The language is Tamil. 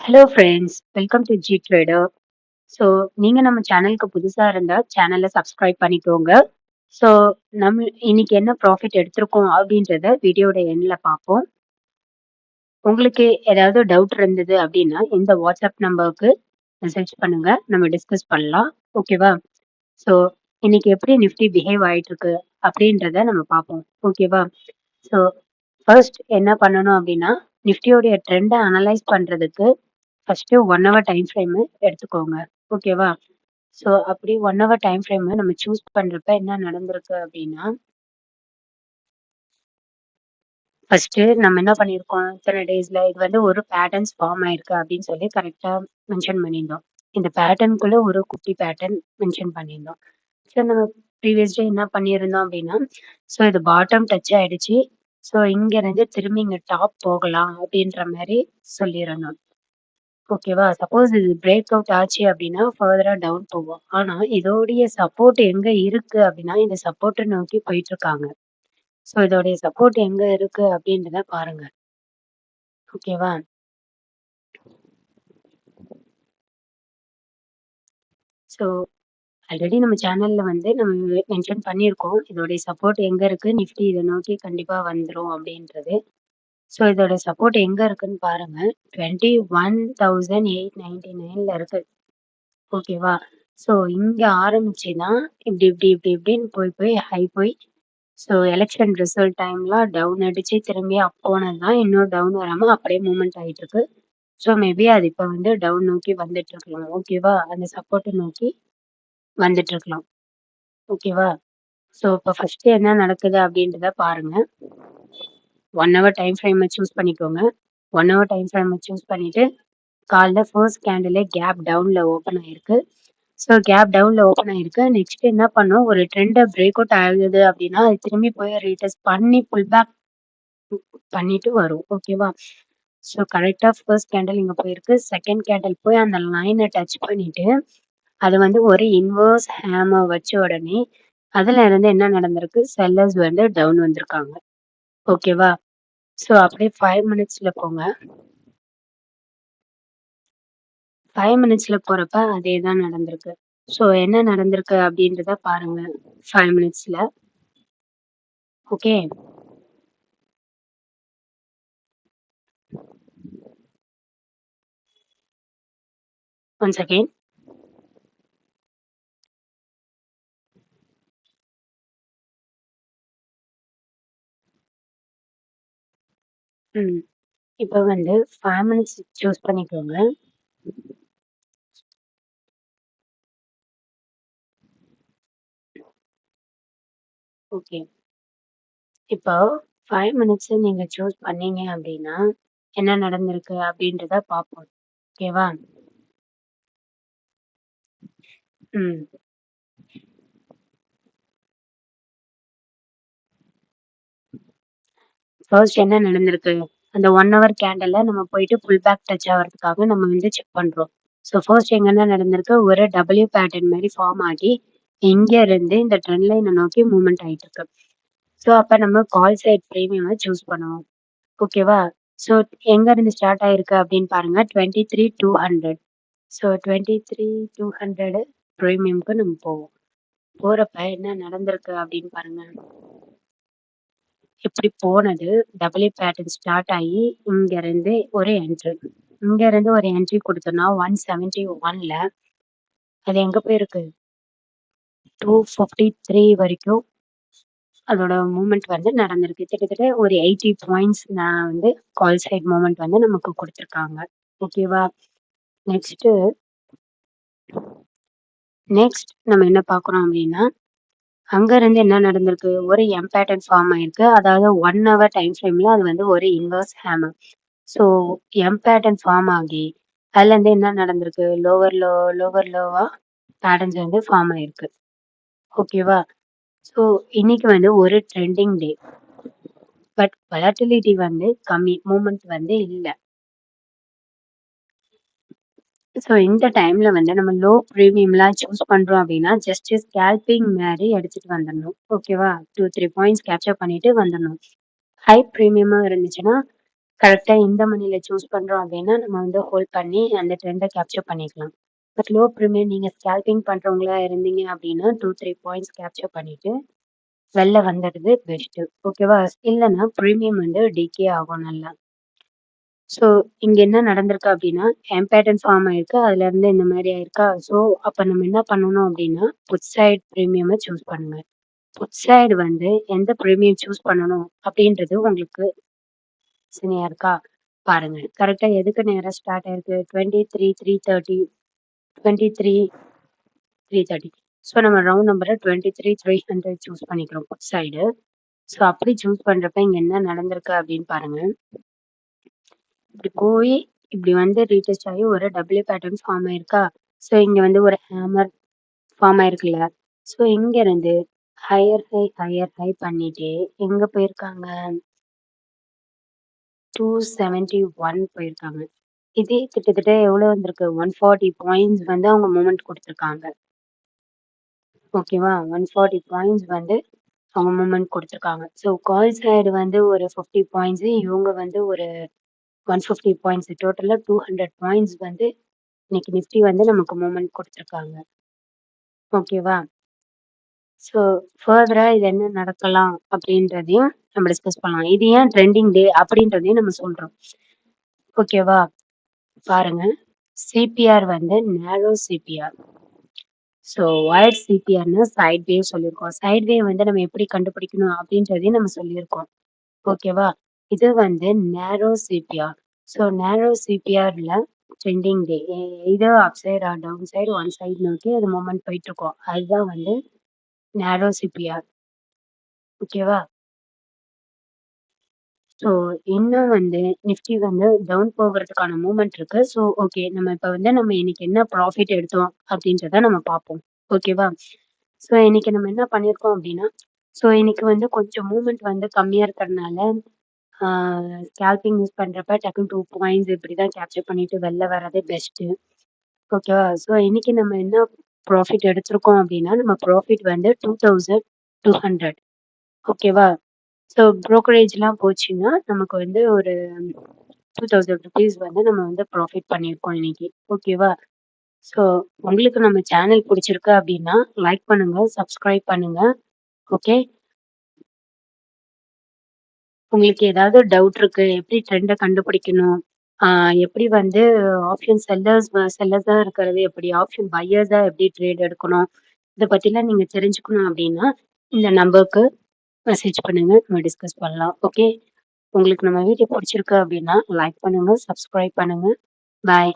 Hello friends, welcome to G trader. So நீங்க நம்ம சேனலுக்கு புதுசா இருந்தா சேனலை சப்ஸ்கிரைப் பண்ணிக்கோங்க. ஸோ நம்ம இன்னைக்கு என்ன ப்ராஃபிட் எடுத்திருக்கோம் அப்படின்றத வீடியோட எண்ட்ல பார்ப்போம். உங்களுக்கு ஏதாவது டவுட் இருந்தது அப்படின்னா இந்த வாட்ஸ்அப் நம்பருக்கு மெசேஜ் பண்ணுங்க, நம்ம டிஸ்கஸ் பண்ணலாம். ஓகேவா? ஸோ இன்னைக்கு எப்படி நிஃப்டி பிஹேவ் ஆயிட்டு இருக்கு அப்படின்றத நம்ம பார்ப்போம். ஓகேவா? ஸோ ஃபர்ஸ்ட் என்ன பண்ணணும் அப்படின்னா நிஃப்டியோடைய ட்ரெண்டை அனலைஸ் பண்றதுக்கு ஃபர்ஸ்ட் 1 ஹவர் டைம் ஃப்ரேம் எடுத்துக்கோங்க. ஓகேவா? ஸோ அப்படி 1 ஹவர் டைம் ஃப்ரேம் நம்ம சூஸ் பண்றப்ப என்ன நடந்திருக்கு அப்படின்னா, ஃபர்ஸ்ட் நம்ம என்ன பண்ணியிருக்கோம், இத்தனை டேஸ்ல இது வந்து ஒரு பேட்டர்ன்ஸ் ஃபார்ம் ஆயிருக்கு அப்படின்னு சொல்லி கரெக்டா மென்ஷன் பண்ணியிருந்தோம். இந்த பேட்டர்னுக்குள்ள ஒரு குட்டி பேட்டர்ன் மென்ஷன் பண்ணியிருந்தோம். ஸோ நம்ம ப்ரீவியஸ் டே என்ன பண்ணியிருந்தோம் அப்படின்னா, ஸோ இது பாட்டம் டச் ஆயிடுச்சு. ஸோ இங்க இருந்து திரும்பி இங்க டாப் போகலாம் அப்படின்ற மாதிரி சொல்லியிருந்தோம். ஓகேவா? சப்போஸ் இது பிரேக் அவுட் ஆச்சு அப்படின்னா ஃபர்தரா டவுன் போகும். ஆனா இதோடைய சப்போர்ட் எங்க இருக்கு அப்படின்னா, இந்த சப்போர்ட்ட நோக்கி போயிட்டு இருக்காங்க. ஸோ இதோடைய சப்போர்ட் எங்க இருக்கு அப்படின்றத பாருங்க. ஓகேவா? ஸோ ஆல்ரெடி நம்ம சேனல்ல வந்து நம்ம மென்ஷன் பண்ணியிருக்கோம். இதோடைய சப்போர்ட் எங்க இருக்கு, நிஃப்டி இத நோக்கி கண்டிப்பா வந்துரும் அப்படின்றது. ஸோ இதோட சப்போர்ட் எங்க இருக்குன்னு பாருங்க. 21,899ல இருக்கு. ஓகேவா? ஸோ இங்க ஆரம்பிச்சு தான் இப்படின்னு போய் போய் ஹை போய் ஸோ எலெக்ஷன் ரிசல்ட் டைம்ல டவுன் அடிச்சு திரும்பி அப் போனது தான் இன்னும் டவுன் வராம அப்படியே மூவ்மெண்ட் ஆயிட்டு இருக்கு. ஸோ மேபி அது இப்போ வந்து டவுன் நோக்கி வந்துட்டு இருக்கலாம். ஓகேவா? அந்த சப்போர்ட்டை நோக்கி வந்துட்டு இருக்கலாம். ஓகேவா? ஸோ இப்போ ஃபர்ஸ்ட் என்ன நடக்குது அப்படின்றத பாருங்க. 1 ஹவர் டைம் ஃப்ரேமை சூஸ் பண்ணிக்கோங்க. 1 ஹவர் டைம் ஃப்ரேமை சூஸ் பண்ணிட்டு காலைல ஃபர்ஸ்ட் கேண்டிலே கேப் டவுன்ல ஓப்பன் ஆயிருக்கு. ஸோ கேப் டவுன்ல ஓப்பன் ஆயிருக்கு. நெக்ஸ்ட் என்ன பண்ணும், ஒரு ட்ரெண்டை பிரேக் அவுட் ஆகுது அப்படின்னா அது திரும்பி போய் ரீடெஸ்ட் பண்ணி புல் பேக் பண்ணிட்டு வரும். ஓகேவா? ஸோ கரெக்டா ஃபர்ஸ்ட் கேண்டில் இங்க போயிருக்கு. செகண்ட் கேண்டில் போய் அந்த லைனை டச் பண்ணிட்டு அது வந்து ஒரு இன்வெர்ஸ் ஹேமர் வச்ச உடனே அதுல இருந்து என்ன நடந்திருக்கு, செல்லர்ஸ் வந்து டவுன் வந்திருக்காங்க. ஓகேவா? ஸோ அப்படியே 5 மினிட்ஸ்ல போங்க. 5 மினிட்ஸ்ல போறப்ப அதே தான் நடந்திருக்கு. ஸோ என்ன நடந்திருக்கு அப்படின்றத பாருங்க 5 மினிட்ஸ்ல. ஓகே. Once again. இப்போ வந்து 5 மினிட்ஸ் சூஸ் பண்ணிக்கோங்க. ஓகே. இப்போ 5 மினிட்ஸ் நீங்க சூஸ் பண்ணீங்க அப்படின்னா என்ன நடந்திருக்கு அப்படின்றத பார்ப்போம். ஓகேவா? ம். ஃபர்ஸ்ட் என்ன நடந்திருக்கு? அந்த 1 ஹவர் கேண்டில்ல நம்ம போயிட்டு புல் பேக் டச் ஆகுறதுக்காக நம்ம வந்து செக் பண்றோம். ஸோ ஃபர்ஸ்ட் எங்க என்ன நடந்திருக்கு? ஒரு டபிள்யூ பேட்டர்ன் மாரி ஃபார்ம் ஆகி, இங்க இருந்து இந்த ட்ரெண்ட் லைன நோக்கி மூவ்மெண்ட் ஆயிட்டு இருக்கு. ஸோ அப்ப நம்ம கால் சைட் பிரீமியம சூஸ் பண்ணுவோம். ஓகேவா? ஸோ எங்க இருந்து ஸ்டார்ட் ஆயிருக்கு அப்படின்னு பாருங்க. 23,200. ஸோ 23,200 பிரீமியம்க்கு நம்ம போவோம். போறப்ப என்ன நடந்திருக்கு அப்படின்னு பாருங்க. இப்படி போனது டபிள்யூ பேட்டர்ன் ஸ்டார்ட் ஆகி இங்க இருந்து ஒரு என்ட்ரி. இங்க இருந்து ஒரு என்ட்ரி கொடுத்தோம்னா 171ல அது எங்க போயிருக்கு? 253 வரைக்கும் அதோட மூவ்மெண்ட் வந்து நடந்திருக்கு. கிட்டத்தட்ட ஒரு 80 பாயிண்ட்ஸ் நான் வந்து கால் சைட் மூவ்மெண்ட் வந்து நமக்கு கொடுத்துருக்காங்க. ஓகேவா? நெக்ஸ்ட் நெக்ஸ்ட் நம்ம என்ன பார்க்குறோம் அப்படின்னா, அங்க இருந்து என்ன நடந்திருக்கு? ஒரு எம் பேட்டர்ன் ஃபார்ம் ஆயிருக்கு. அதாவது 1 ஹவர் டைம் ஃப்ரேம்ல அது வந்து ஒரு inverse hammer. So M pattern form ஆகி அதுலேருந்து என்ன நடந்திருக்கு? லோவர் லோவா பேட்டர்ன்ஸ் வந்து ஃபார்ம் ஆயிருக்கு. ஓகேவா? ஸோ இன்னைக்கு வந்து ஒரு ட்ரெண்டிங் டே. பட் வொலட்டிலிட்டி வந்து கம்மி. மூவ்மெண்ட் வந்து இல்ல. ஸோ இந்த டைம்ல வந்து நம்ம லோ பிரீமியம்லாம் சூஸ் பண்றோம் அப்படின்னா, ஜஸ்ட் ஸ்கேல்பிங் மாரி எடுத்துட்டு வந்துடணும். ஓகேவா? 2, 3 பாயிண்ட்ஸ் கேப்சர் பண்ணிட்டு வந்துடணும். ஹை பிரீமியமா இருந்துச்சுன்னா, கரெக்ட்டா இந்த மணில சூஸ் பண்றோம் அப்டின்னா, நம்ம வந்து ஹோல்ட் பண்ணி அந்த ட்ரெண்ட கேப்சர் பண்ணிக்கலாம். பட் லோ பிரீமியம் நீங்க ஸ்கேல்பிங் பண்றவங்களா இருந்தீங்க அப்டின்னா 2, 3 பாயிண்ட்ஸ் கேப்சர் பண்ணிட்டு வெளில வந்துடுறது பெஸ்ட்டு. ஓகேவா? இல்லன்னா பிரீமியம் வந்து டிகே ஆகும் நல்லா. ஸோ, இங்க என்ன நடந்திருக்கு அப்டின்னா, எம் பேட்டர்ன் ஃபார்ம் ஆயிருக்கு. அதுலருந்து இந்த மாரி ஆயிருக்கா? ஸோ, அப்ப நம்ம என்ன பண்ணணும் அப்டின்னா, புட் சைட் பிரீமியம சூஸ் பண்ணுங்க. புட் சைடு வந்து எந்த பிரீமியம் சூஸ் பண்ணணும் அப்டின்றது உங்களுக்கு யோசனையா இருக்கா? பாருங்க. கரெக்ட்டா எதுக்கு நேரா ஸ்டார்ட் ஆயிருக்கு? 23,330 23,330. ஸோ, நம்ம ரவுண்ட் நம்பர 23,300 சூஸ் பண்ணிக்கிறோம் புட் சைடு. ஸோ, அப்படி சூஸ் பண்றப்ப இங்க என்ன நடந்திருக்கு அப்டின்னு பாருங்க. இப்படி போயி, இப்படி வந்து ரீடெஸ்ட் ஆகி ஒரு டபிள்யூ பேட்டர்ன் ஃபார்ம் ஆயிருக்கா? ஸோ, இங்க வந்து ஒரு ஹேமர் ஃபார்ம் ஆயிருக்குல்ல. ஸோ, இங்கருந்து ஹையர் ஹை பண்ணிட்டே எங்க போயிருக்காங்க? 271 போயிருக்காங்க. இதே கிட்டத்தட்ட எவ்வளோ வந்திருக்கு? 140 பாயிண்ட்ஸ் வந்து அவங்க மூவ்மெண்ட் குடுத்துருக்காங்க. ஓகேவா? 140 பாயிண்ட்ஸ் வந்து அவங்க மூவ்மெண்ட் குடுத்துருக்காங்க. ஸோ, கால் சைடு வந்து ஒரு 50 பாயிண்ட்ஸ், இவங்க வந்து ஒரு 150 பாயிண்ட்ஸ். டோட்டலா 200 பாயிண்ட்ஸ் வந்து இன்னைக்கு நிஃப்டி வந்து நமக்கு மூவ்மெண்ட் குடுத்துருக்காங்க. ஓகேவா? ஸோ, ஃபர்தரா இது என்ன நடக்கலாம் அப்படின்றதையும் நம்ம டிஸ்கஸ் பண்ணலாம். இது ஏன் ட்ரெண்டிங் டே அப்படின்றதையும் நம்ம சொல்றோம். ஓகேவா? பாருங்க. சிபிஆர் வந்து நேரோ சிபிஆர். ஸோ, வைட் சிபிஆர்ன்னு சைட் வேவ் சொல்லியிருக்கோம். சைட் வேவ் வந்து நம்ம எப்படி கண்டுபிடிக்கணும் அப்படின்றதையும் நம்ம சொல்லியிருக்கோம். ஓகேவா? இது வந்து நேரோ சிபிஆர். ஸோ, நேரோ சிபிஆர்ல trending day. Either up side or down side, one side நோக்கி அது மூவ்மெண்ட் போயிட்டுருக்கும். அதுதான் வந்து நேரோ சிபிஆர். ஓகேவா? ஸோ, இன்னும் வந்து நிஃப்டி வந்து டவுன் போகுறதுக்கான மூவ்மெண்ட் இருக்கு. So, okay. நம்ம இப்ப வந்து நம்ம இன்னைக்கு என்ன ப்ராஃபிட் எடுத்தோம் அப்படின்றத நம்ம பார்ப்போம். ஓகேவா? ஸோ, இன்னைக்கு நம்ம என்ன பண்ணியிருக்கோம் அப்படின்னா, ஸோ இன்னைக்கு வந்து கொஞ்சம் மூவ்மெண்ட் வந்து கம்மியா இருக்கிறதுனால, ஆ ஸ்கேல்பிங் யூஸ் பண்றப்ப டக்குனு 2 பாயிண்ட்ஸ் இப்படிதான் கேப்சர் பண்ணிட்டு வெளில வர்றதே பெஸ்ட்டு. ஓகேவா? ஸோ, இன்னைக்கு நம்ம என்ன ப்ராஃபிட் எடுத்திருக்கோம் அப்படின்னா, நம்ம ப்ராஃபிட் வந்து 2200. ஓகேவா? ஸோ, ப்ரோக்கரேஜ்லாம் போச்சுன்னா, நமக்கு வந்து ஒரு ₹2000 வந்து நம்ம வந்து ப்ராஃபிட் பண்ணியிருக்கோம் இன்னைக்கு. ஓகேவா? ஸோ, உங்களுக்கு நம்ம சேனல் புடிச்சிருக்கு அப்டின்னா, லைக் பண்ணுங்க, சப்ஸ்கிரைப் பண்ணுங்க. ஓகே. உங்களுக்கு ஏதாவது டவுட் இருக்கு, எப்படி ட்ரெண்ட கண்டுபிடிக்கணும்? ஆ எப்படி வந்து ஆப்ஷன் செல்லர்ஸா இருக்கிறது எப்படி? ஆப்ஷன் பையர்ஸா எப்படி ட்ரேட் எடுக்கணும்? இத பத்திலாம் நீங்க தெரிஞ்சுக்கணும் அப்டின்னா, இந்த நம்பருக்கு மெசேஜ் பண்ணுங்க. நம்ம டிஸ்கஸ் பண்ணலாம். ஓகே. உங்களுக்கு நம்ம வீடியோ புடிச்சிருக்கு அப்டின்னா, லைக் பண்ணுங்க, சப்ஸ்கிரைப் பண்ணுங்க. பாய்.